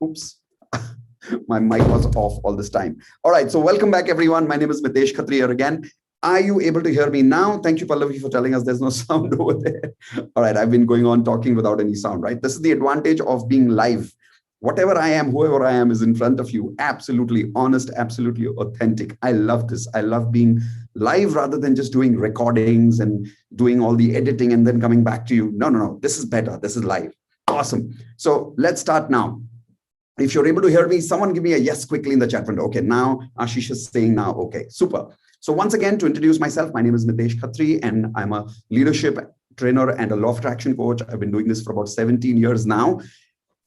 Oops. My mic was off all this time. All right. So welcome back, everyone. My name is Mitesh Khatri here again. Are you able to hear me now? Thank you, Pallavi, for telling us there's no sound over there. All right. I've been going on talking without any sound, right? This is the advantage of being live. Whatever I am, whoever I am is in front of you. Absolutely honest, absolutely authentic. I love this. I love being live rather than just doing recordings and doing all the editing and then coming back to you. No. This is better. This is live. Awesome. So let's start now. If you're able to hear me, someone give me a yes quickly in the chat window. Okay, now Ashish is saying now. Okay, super. So once again, to introduce myself, my name is Mitesh Khatri and I'm a leadership trainer and a law of attraction coach. I've been doing this for about 17 years now.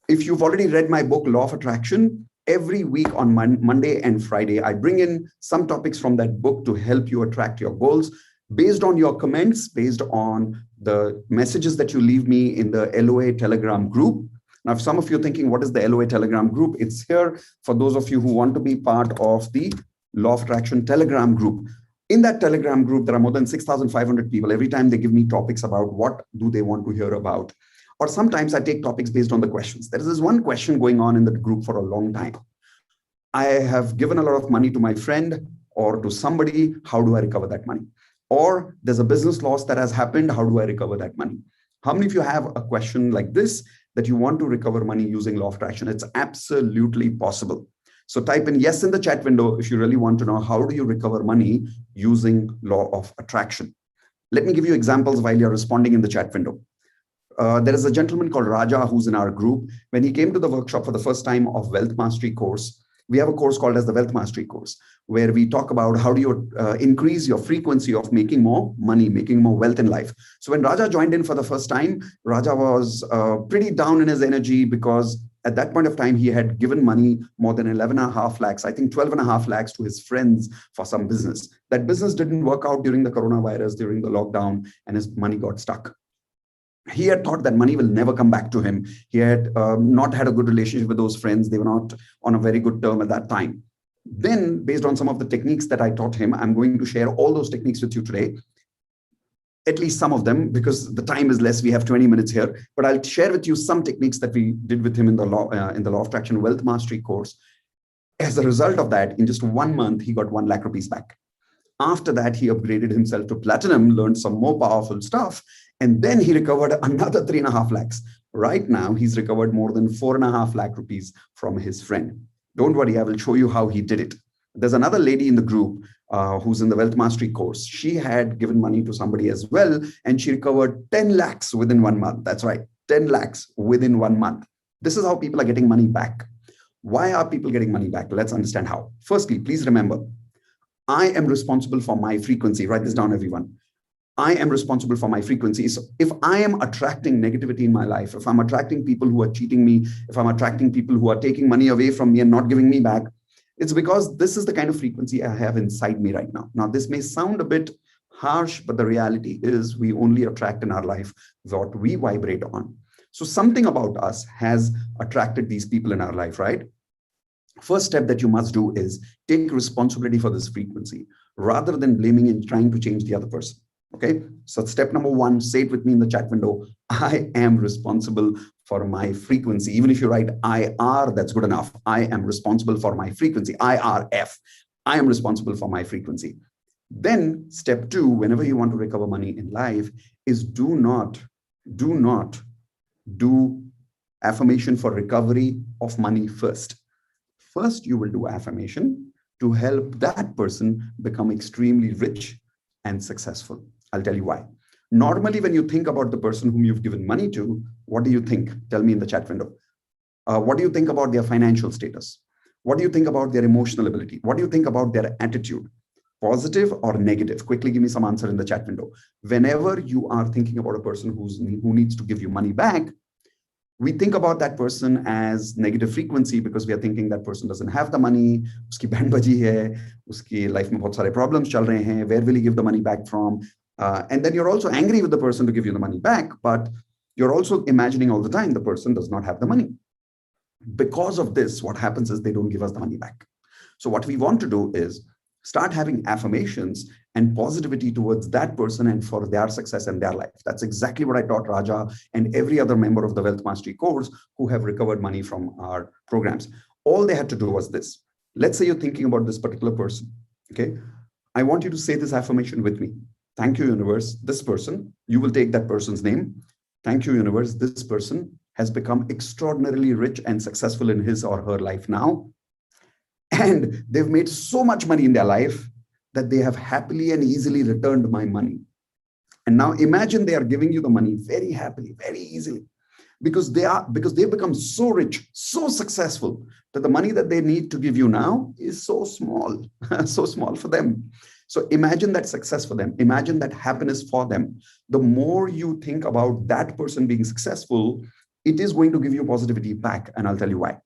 If you've already read my book, Law of Attraction, every week on Monday and Friday, I bring in some topics from that book to help you attract your goals based on your comments, based on the messages that you leave me in the LOA Telegram group. Now, if some of you are thinking, what is the LOA Telegram group? It's here for those of you who want to be part of the Law of Attraction Telegram group. In that Telegram group, there are more than 6,500 people. Every time they give me topics about what do they want to hear about. Or sometimes I take topics based on the questions. There is this one question going on in the group for a long time. I have given a lot of money to my friend or to somebody. How do I recover that money? Or there's a business loss that has happened. How do I recover that money? How many of you have a question like this that you want to recover money using law of attraction? It's absolutely possible. So type in yes in the chat window if you really want to know how do you recover money using law of attraction. Let me give you examples while you're responding in the chat window. There is a gentleman called Raja who's in our group. When he came to the workshop for the first time of Wealth Mastery course, we have a course called as the Wealth Mastery course, where we talk about how do you increase your frequency of making more money, making more wealth in life. So when Raja joined in for the first time, Raja was pretty down in his energy because at that point of time, he had given money more than 11.5 lakhs, I think 12.5 lakhs to his friends for some business. That business didn't work out during the coronavirus, during the lockdown, and his money got stuck. He had thought that money will never come back to him. He had not had a good relationship with those friends. They were not on a very good term at that time. Then, based on some of the techniques that I taught him, I'm going to share all those techniques with you today. At least some of them, because the time is less. We have 20 minutes here. But I'll share with you some techniques that we did with him in the Law of Attraction Wealth Mastery course. As a result of that, in just 1 month, he got 1 lakh rupees back. After that, he upgraded himself to platinum, learned some more powerful stuff, and then he recovered another 3.5 lakhs. Right now, he's recovered more than 4.5 lakh rupees from his friend. Don't worry, I will show you how he did it. There's another lady in the group who's in the Wealth Mastery course. She had given money to somebody as well, and she recovered 10 lakhs within 1 month. That's right, 10 lakhs within 1 month. This is how people are getting money back. Why are people getting money back? Let's understand how. Firstly, please remember, I am responsible for my frequency. Write this down, everyone. I am responsible for my frequency. So if I am attracting negativity in my life, if I'm attracting people who are cheating me, if I'm attracting people who are taking money away from me and not giving me back, it's because this is the kind of frequency I have inside me right now. Now, this may sound a bit harsh, but the reality is we only attract in our life what we vibrate on. So something about us has attracted these people in our life, right? First step that you must do is take responsibility for this frequency rather than blaming and trying to change the other person. Okay, so step number 1, say it with me in the chat window. I am responsible for my frequency. Even if you write IR, that's good enough. I am responsible for my frequency. IRF. I am responsible for my frequency. Then step 2, whenever you want to recover money in life, is do not do affirmation for recovery of money first. First, you will do affirmation to help that person become extremely rich and successful. I'll tell you why. Normally, when you think about the person whom you've given money to, what do you think? Tell me in the chat window. What do you think about their financial status? What do you think about their emotional ability? What do you think about their attitude? Positive or negative? Quickly give me some answer in the chat window. Whenever you are thinking about a person who needs to give you money back, we think about that person as negative frequency because we are thinking that person doesn't have the money, uski band baji hai, uski life mein bahut sare problems chal rahe hain, where will he give the money back from? And then you're also angry with the person to give you the money back, but you're also imagining all the time the person does not have the money. Because of this, what happens is they don't give us the money back. So what we want to do is Start having affirmations and positivity towards that person and for their success and their life. That's exactly what I taught Raja and every other member of the Wealth Mastery course who have recovered money from our programs. All they had to do was this. Let's say you're thinking about this particular person. Okay. I want you to say this affirmation with me. Thank you, universe. This person, you will take that person's name. Thank you, universe. This person has become extraordinarily rich and successful in his or her life now. And they've made so much money in their life that they have happily and easily returned my money. And now imagine they are giving you the money very happily, very easily, because they've become so rich, so successful that the money that they need to give you now is so small, so small for them. So imagine that success for them. Imagine that happiness for them. The more you think about that person being successful, it is going to give you positivity back. And I'll tell you why.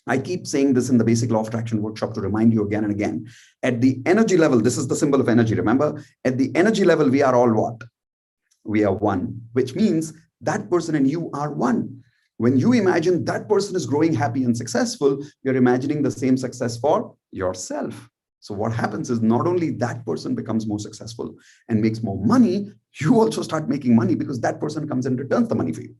I keep saying this in the Basic Law of Attraction workshop to remind you again and again. At the energy level, this is the symbol of energy, remember? At the energy level, we are all what? We are one, which means that person and you are one. When you imagine that person is growing happy and successful, you're imagining the same success for yourself. So what happens is not only that person becomes more successful and makes more money, you also start making money because that person comes and returns the money for you.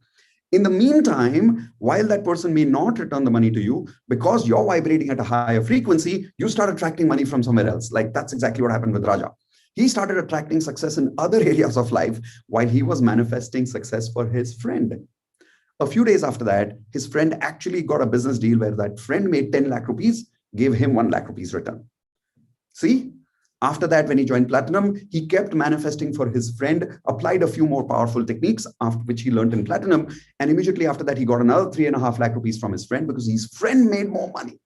In the meantime, while that person may not return the money to you, because you're vibrating at a higher frequency, you start attracting money from somewhere else. Like that's exactly what happened with Raja. He started attracting success in other areas of life while he was manifesting success for his friend. A few days after that, his friend actually got a business deal where that friend made 10 lakh rupees, gave him 1 lakh rupees return. See? After that, when he joined Platinum, he kept manifesting for his friend, applied a few more powerful techniques, after which he learned in Platinum. And immediately after that, he got another 3.5 lakh rupees from his friend because his friend made more money.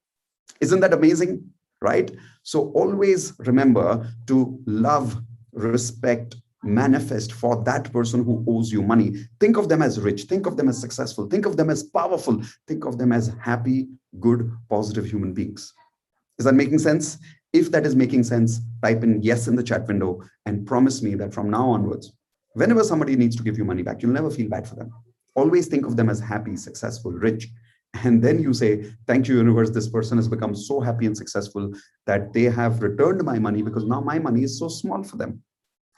Isn't that amazing? Right? So always remember to love, respect, manifest for that person who owes you money. Think of them as rich. Think of them as successful. Think of them as powerful. Think of them as happy, good, positive human beings. Is that making sense? If that is making sense, type in yes in the chat window and promise me that from now onwards, whenever somebody needs to give you money back, you'll never feel bad for them. Always think of them as happy, successful, rich. And then you say, thank you, universe. This person has become so happy and successful that they have returned my money because now my money is so small for them.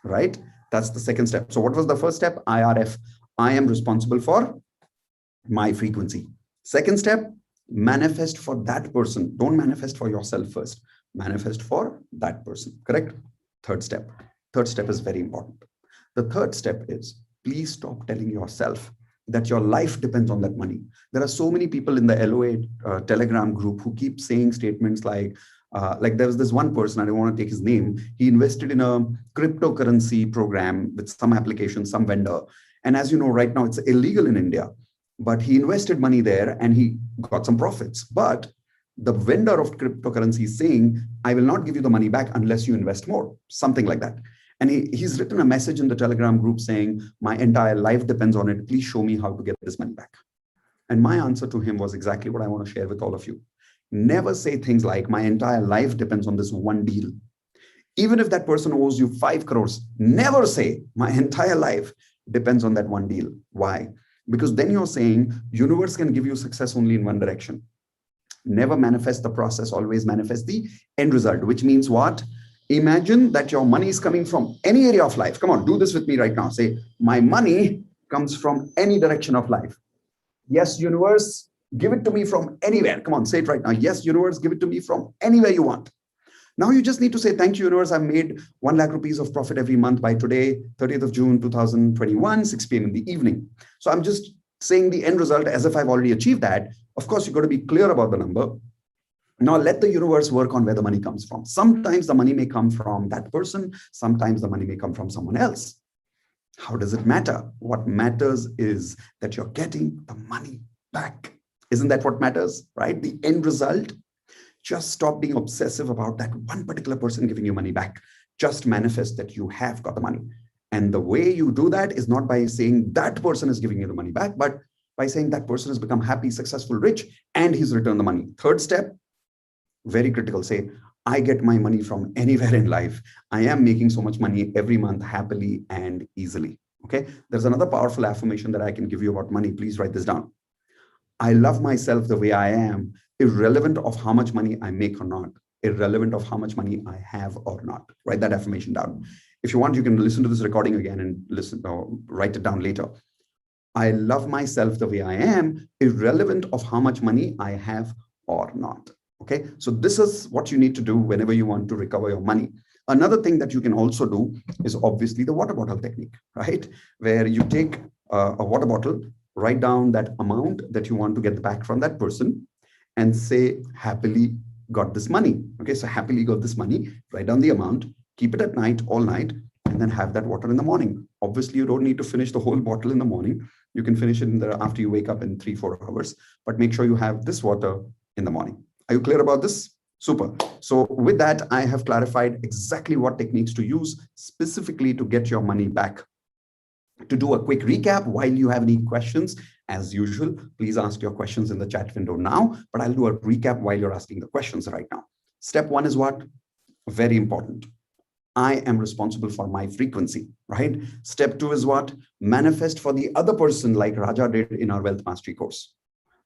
Right? That's the second step. So what was the first step? IRF. I am responsible for my frequency. Second step, manifest for that person. Don't manifest for yourself first. Manifest for that person. Correct? Third step. Third step is very important. The third step is please stop telling yourself that your life depends on that money. There are so many people in the LOA Telegram group who keep saying statements like there was this one person, I don't want to take his name. He invested in a cryptocurrency program with some application, some vendor. And as you know, right now it's illegal in India, but he invested money there and he got some profits. But the vendor of cryptocurrency is saying, I will not give you the money back unless you invest more, something like that. And he's written a message in the Telegram group saying, my entire life depends on it. Please show me how to get this money back. And my answer to him was exactly what I want to share with all of you. Never say things like, my entire life depends on this one deal. Even if that person owes you 5 crores, never say, my entire life depends on that one deal. Why? Because then you're saying, universe can give you success only in one direction. Never manifest the process, always manifest the end result, which means what? Imagine that your money is coming from any area of life. Come on, do this with me right now. Say, my money comes from any direction of life. Yes, universe, give it to me from anywhere. Come on, say it right now. Yes, universe, give it to me from anywhere you want. Now you just need to say, thank you, universe. I've made 1 lakh rupees of profit every month by today, 30th of June, 2021, 6 p.m. in the evening. So I'm just saying the end result as if I've already achieved that. Of course, you've got to be clear about the number. Now let the universe work on where the money comes from. Sometimes the money may come from that person. Sometimes the money may come from someone else. How does it matter? What matters is that you're getting the money back. Isn't that what matters, right? The end result. Just stop being obsessive about that one particular person giving you money back. Just manifest that you have got the money. And the way you do that is not by saying that person is giving you the money back, but by saying that person has become happy, successful, rich, and he's returned the money. Third step, very critical. Say, I get my money from anywhere in life. I am making so much money every month happily and easily. Okay. There's another powerful affirmation that I can give you about money. Please write this down. I love myself the way I am, irrelevant of how much money I make or not. irrelevant of how much money I have or not. Write that affirmation down. If you want, you can listen to this recording again and listen or write it down later. I love myself the way I am, irrelevant of how much money I have or not. Okay, so this is what you need to do whenever you want to recover your money. Another thing that you can also do is obviously the water bottle technique, right? Where you take a water bottle, write down that amount that you want to get back from that person and say, happily got this money. Okay, so happily got this money, write down the amount, keep it at night, all night, and then have that water in the morning. Obviously, you don't need to finish the whole bottle in the morning. You can finish it after you wake up in 3-4 hours, but make sure you have this water in the morning. Are you clear about this? Super. So with that, I have clarified exactly what techniques to use specifically to get your money back. To do a quick recap, while you have any questions, as usual, please ask your questions in the chat window now, but I'll do a recap while you're asking the questions right now. Step one is what? Very important. I am responsible for my frequency, right? Step two is what? Manifest for the other person like Raja did in our Wealth Mastery course.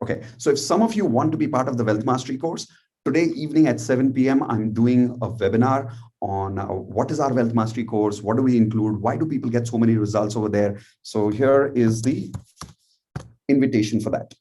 Okay, so if some of you want to be part of the Wealth Mastery course, today evening at 7 p.m., I'm doing a webinar on what is our Wealth Mastery course, what do we include, why do people get so many results over there. So here is the invitation for that.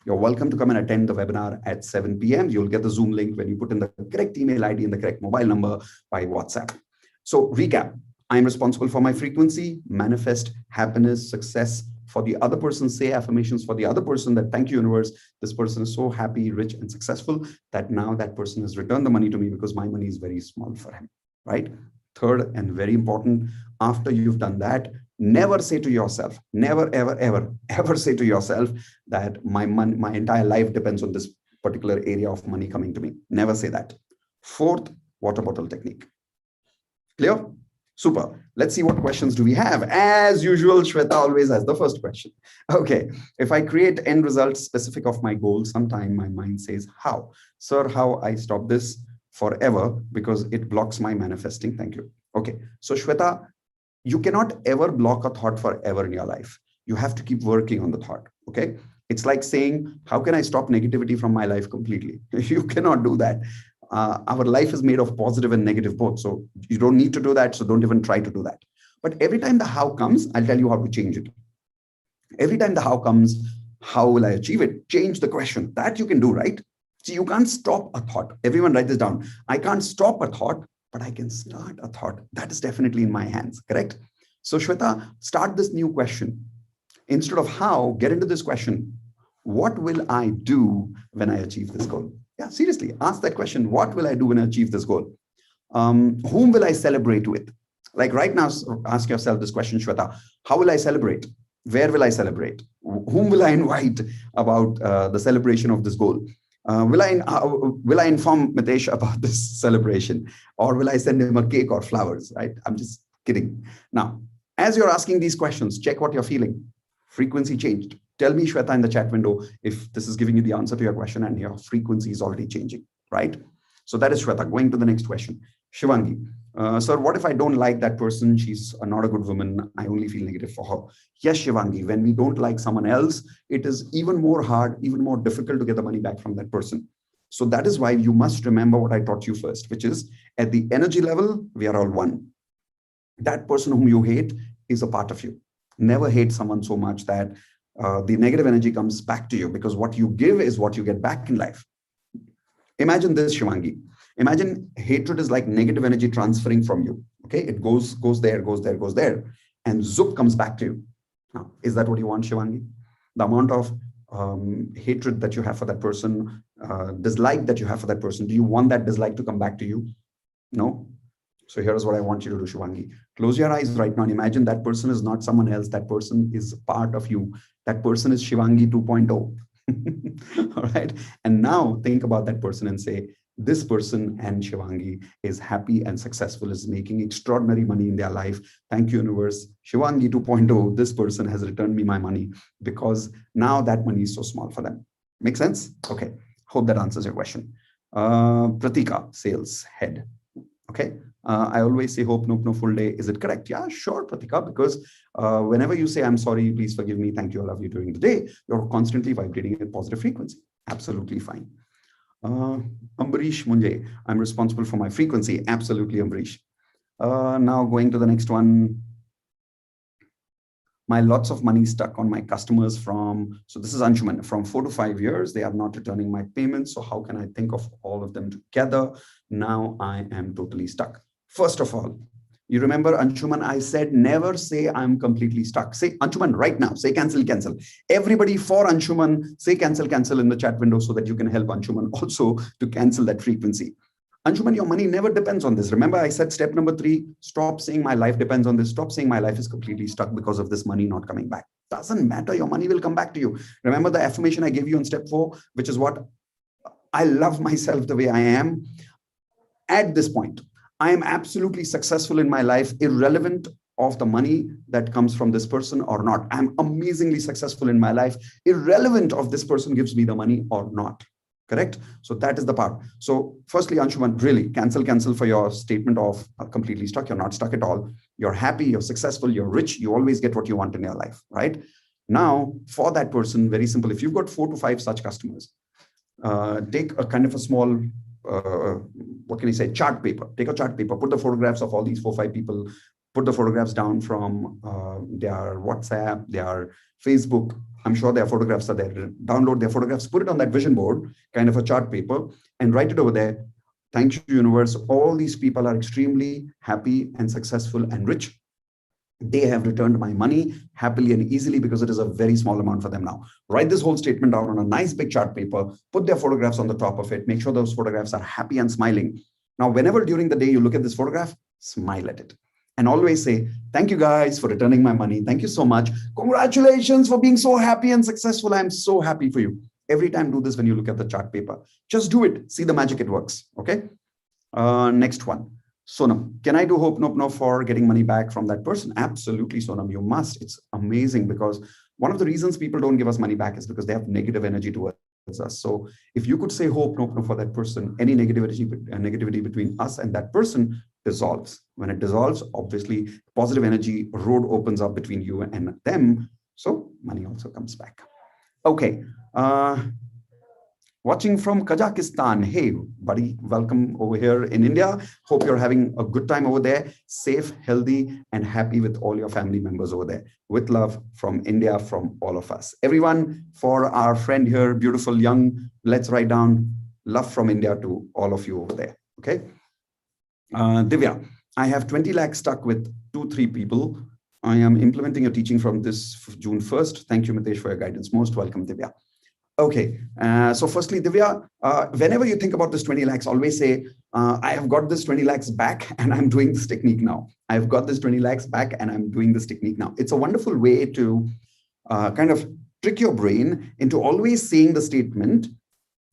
You're welcome to come and attend the webinar at 7 p.m. You'll get the Zoom link when you put in the correct email ID and the correct mobile number by WhatsApp. So recap, I'm responsible for my frequency, manifest happiness, success for the other person, say affirmations for the other person that thank you, universe. This person is so happy, rich, and successful that now that person has returned the money to me because my money is very small for him, right? Third, and very important, after you've done that, never say to yourself, never, ever, ever, ever say to yourself that my entire life depends on this particular area of money coming to me. Never say that. Fourth, water bottle technique. Clear? Super. Let's see what questions do we have. As usual, Shweta always has the first question. Okay. If I create end results specific of my goal, sometime my mind says, how? Sir, how I stop this forever because it blocks my manifesting. Thank you. Okay. So Shweta, you cannot ever block a thought forever in your life. You have to keep working on the thought. Okay. It's like saying, how can I stop negativity from my life completely? You cannot do that. Our life is made of positive and negative both. So you don't need to do that. So don't even try to do that. But every time the how comes, I'll tell you how to change it. Every time the how comes, how will I achieve it? Change the question. That you can do, right? So you can't stop a thought. Everyone write this down. I can't stop a thought, but I can start a thought. That is definitely in my hands, correct? So Shweta, start this new question. Instead of how, get into this question. What will I do when I achieve this goal? Yeah, seriously, ask that question. What will I do when I achieve this goal? Whom will I celebrate with? Like right now, ask yourself this question, Shweta. How will I celebrate? Where will I celebrate? Whom will I invite about the celebration of this goal? Will I inform Mitesh about this celebration? Or will I send him a cake or flowers, right? I'm just kidding. Now, as you're asking these questions, check what you're feeling. Frequency changed. Tell me, Shweta, in the chat window, if this is giving you the answer to your question and your frequency is already changing, right? So that is Shweta. Going to the next question. Shivangi, sir, what if I don't like that person? She's not a good woman. I only feel negative for her. Yes, Shivangi, when we don't like someone else, it is even more hard, even more difficult to get the money back from that person. So that is why you must remember what I taught you first, which is at the energy level, we are all one. That person whom you hate is a part of you. Never hate someone so much that the negative energy comes back to you, because what you give is what you get back in life. Imagine this, Shivangi. Imagine hatred is like negative energy transferring from you. Okay, it goes there, goes there, goes there, and zoop comes back to you. Now, is that what you want, Shivangi? The amount of hatred that you have for that person, dislike that you have for that person, do you want that dislike to come back to you? No. So here's what I want you to do, Shivangi. Close your eyes right now and imagine that person is not someone else. That person is part of you. That person is Shivangi 2.0. All right. And now think about that person and say, this person and Shivangi is happy and successful, is making extraordinary money in their life. Thank you, universe. Shivangi 2.0, this person has returned me my money because now that money is so small for them. Make sense? Okay. Hope that answers your question. Pratika, sales head. Okay. I always say hope, nope, no full day. Is it correct? Yeah, sure, Pratika, because whenever you say, I'm sorry, please forgive me, thank you, I love you during the day, you're constantly vibrating at positive frequency. Absolutely fine. Ambarish Munje, I'm responsible for my frequency. Absolutely, Ambarish. Now going to the next one. My lots of money stuck on my customers from, so this is Anshuman, from 4 to 5 years. They are not returning my payments. So how can I think of all of them together? Now I am totally stuck. First of all, you remember, Anshuman, I said never say I'm completely stuck. Say, Anshuman, right now, say cancel, cancel. Everybody for Anshuman, say cancel, cancel in the chat window so that you can help Anshuman also to cancel that frequency. Anshuman, your money never depends on this. Remember, I said step number 3, stop saying my life depends on this. Stop saying my life is completely stuck because of this money not coming back. Doesn't matter. Your money will come back to you. Remember the affirmation I gave you on step 4, which is what? I love myself the way I am. At this point, I am absolutely successful in my life, irrelevant of the money that comes from this person or not. I'm amazingly successful in my life, irrelevant of this person gives me the money or not. Correct? So that is the part. So firstly, Anshuman, really cancel for your statement of completely stuck. You're not stuck at all. You're happy, you're successful, you're rich. You always get what you want in your life, right? Now, for that person, very simple. If you've got 4 to 5 such customers, take a kind of a small, what can you say, chart paper. Take a chart paper, put the photographs of all these 4 or 5 people, put the photographs down from their WhatsApp, their Facebook. I'm sure their photographs are there. Download their photographs, put it on that vision board, kind of a chart paper, and write it over there. Thank you, universe. All these people are extremely happy and successful and rich. They have returned my money happily and easily because it is a very small amount for them now. Write this whole statement down on a nice big chart paper, put their photographs on the top of it, make sure those photographs are happy and smiling. Now, whenever during the day you look at this photograph, smile at it. And always say, thank you guys for returning my money. Thank you so much. Congratulations for being so happy and successful. I'm so happy for you. Every time do this when you look at the chart paper. Just do it. See the magic, it works. Okay. Next one. Sonam, can I do Hope Nope No for getting money back from that person? Absolutely, Sonam. You must. It's amazing because one of the reasons people don't give us money back is because they have negative energy towards us. So if you could say Hope Nope No for that person, any negativity between us and that person dissolves. When it dissolves, obviously positive energy road opens up between you and them. So money also comes back. Okay. Watching from Kazakhstan. Hey, buddy, welcome over here in India. Hope you're having a good time over there. Safe, healthy, and happy with all your family members over there. With love from India, from all of us. Everyone, for our friend here, beautiful, young, let's write down love from India to all of you over there. Okay. Divya, I have 20 lakhs stuck with 2-3 people. I am implementing a teaching from this June 1st. Thank you, Mitesh, for your guidance. Most welcome, Divya. Okay, so firstly, Divya, whenever you think about this 20 lakhs, always say, I have got this 20 lakhs back and I'm doing this technique now. I've got this 20 lakhs back and I'm doing this technique now. It's a wonderful way to kind of trick your brain into always saying the statement,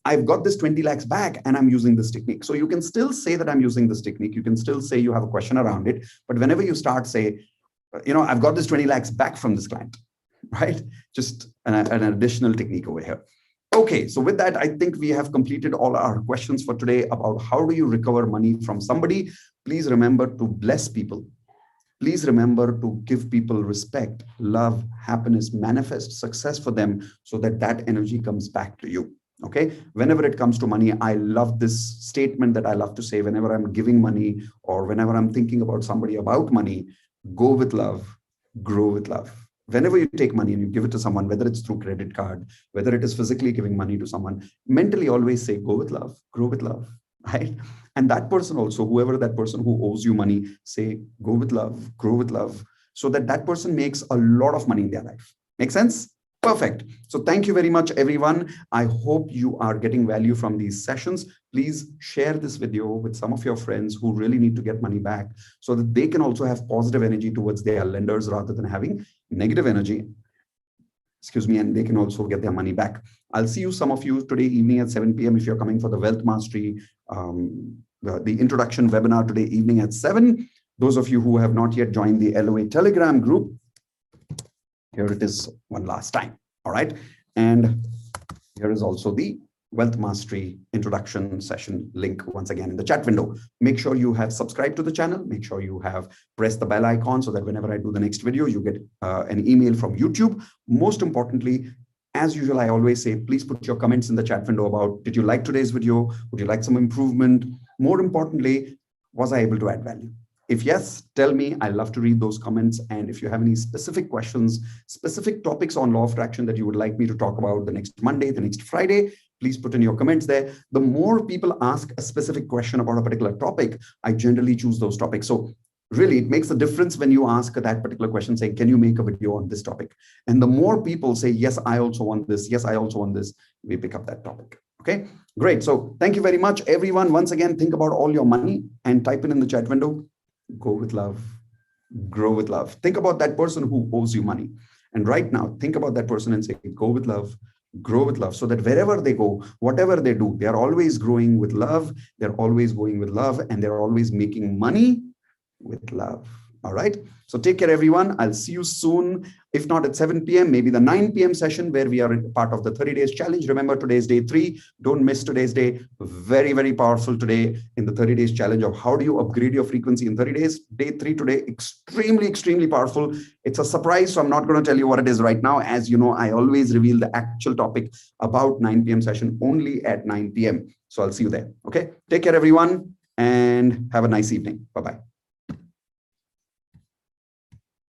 I've got this 20 lakhs back and I'm using this technique. So you can still say that I'm using this technique. You can still say you have a question around it. But whenever you start, say, I've got this 20 lakhs back from this client, right? Just an additional technique over here. Okay, so with that, I think we have completed all our questions for today about how do you recover money from somebody. Please remember to bless people. Please remember to give people respect, love, happiness, manifest success for them so that that energy comes back to you. Okay, whenever it comes to money, I love this statement that I love to say whenever I'm giving money or whenever I'm thinking about somebody about money, go with love, grow with love. Whenever you take money and you give it to someone, whether it's through credit card, whether it is physically giving money to someone, mentally always say, go with love, grow with love, right? And that person also, whoever that person who owes you money, say, go with love, grow with love, so that that person makes a lot of money in their life. Make sense? Perfect. So thank you very much, everyone. I hope you are getting value from these sessions. Please share this video with some of your friends who really need to get money back so that they can also have positive energy towards their lenders rather than having negative energy. Excuse me, and they can also get their money back. I'll see you, some of you, today evening at 7 p.m. if you're coming for the Wealth Mastery, the introduction webinar today evening at 7. Those of you who have not yet joined the LOA Telegram group, here it is one last time. All right. And here is also the Wealth Mastery introduction session link once again in the chat window. Make sure you have subscribed to the channel. Make sure you have pressed the bell icon so that whenever I do the next video, you get an email from YouTube. Most importantly, As usual, I always say, please put your comments in the chat window about, did you like today's video? Would you like some improvement? More importantly, was I able to add value? If yes, tell me. I love to read those comments. And if you have any specific questions, specific topics on law of attraction that you would like me to talk about the next Monday, the next Friday, please put in your comments there. The more people ask a specific question about a particular topic, I generally choose those topics. So really, it makes a difference when you ask that particular question, saying, can you make a video on this topic? And the more people say, yes, I also want this. Yes, I also want this. We pick up that topic. Okay, great. So thank you very much, everyone. Once again, think about all your money and type it in the chat window. Go with love, grow with love. Think about that person who owes you money. And right now, think about that person and say, go with love, grow with love, so that wherever they go, whatever they do, they are always growing with love. They're always going with love, and they're always making money with love. All right. So take care, everyone. I'll see you soon. If not at 7 p.m., maybe the 9 p.m. session where we are part of the 30 days challenge. Remember, today's day 3. Don't miss today's day. Very, very powerful today in the 30 days challenge of how do you upgrade your frequency in 30 days. Day 3 today, extremely, extremely powerful. It's a surprise, so I'm not going to tell you what it is right now. As you know, I always reveal the actual topic about 9 p.m. session only at 9 p.m. So I'll see you there. Okay. Take care, everyone, and have a nice evening. Bye-bye.